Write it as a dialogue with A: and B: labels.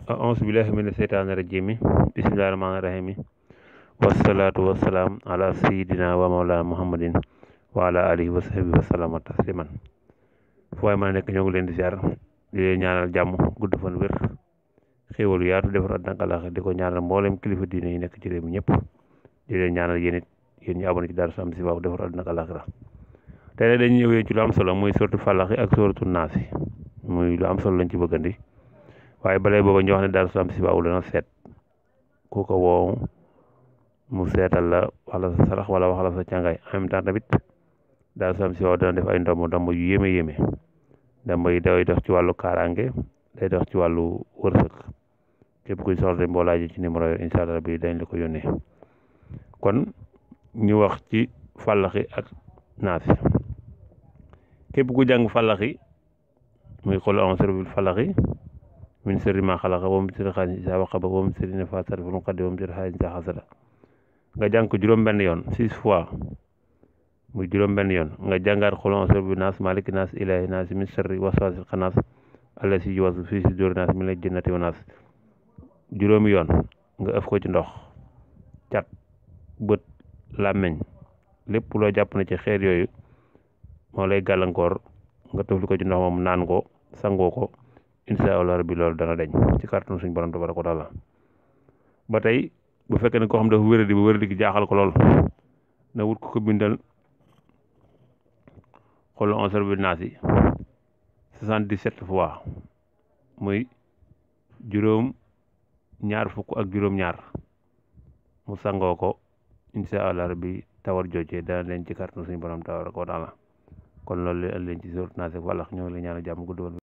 A: auzu billahi mina seytaani rajimi bismillahi rahmaani rahimi wasalaatu wasalaam ala sayidina wa mawlana muhammadin wa ala alihi wa sahbihi wa salama tasliman fu waay mën a nekk ñoo ngi leen di ziar di leen ñaanal jàmm gudd fan wér xéewalu yaatu defar àddina ak àllaaxira di ko ñaanal mboolem kilifa diine yi nekk ci réew mi ñëpp di leen ñaanal yéen it yéen ñu abonné ci Darou Salam si waaw defar àddina ak àllaaxira tey nag dañuy ñëwee ci lu am solo muy sortu Falaxi ak sortu Naasi muy lu am solo lañ ci bëggandi waaye balay booba ñu wax ne Darou Salam si waaw dana seet ku ko woo mu seetal la wax la sa sarax wala wax la sa càngaay en même temps tamit Darou Salam si waaw dana def ay ndomb yu yéeme ndomb yi day dox ci wàllu kaaraange day dox ci wàllu wërsëg képp kuy soxla boo laajee ci numéro yooyu incha allah bi dañ la ko yónnee kon ñu wax ci Falaxi ak Naasi képp ku jàng Falaxi muy xol answer bil Falaxi min sharri maa xalaqa wa min sharri xaasidin izaa waqab wa min sharri nafaasaati fil uqad wa min sharri haasidin izaa hasad nga jàng ko juróom-benn yoon 6 fois muy juróom-benn yoon nga jàngaat xul answer bi naas maaliki naas ilaahi naas min sharri waswaasil xannaas allazii yuwaswisu fii suduuri naas minal jinnati wan naas juróomi yoon nga ëf ko ci ndox cat bët làmmeñ lépp loo jàpp na ci xeet yooyu moo lay gàllankoor nga tëfli ko ci ndox moom naan ko sangoo ko insha allah rabbi loolu dana deñ ci kàttanu suñu borom tabaraka wa taala ba tey bu fekkee ne koo xam dafa wéradi bu wéradi gi jaaxal ko lool na wut ko bindal xolu answer bi naas yi 77 fois muy ñaar fukk ak juróom-ñaar mu sangoo ko insha allah rabbi tawar joojee dana leen ci kàttanu suñu borom tabaraka wa taala kon loolu leen ci sortu Naas ak Falax ñoo ngi leen ñaanal jàmm gudd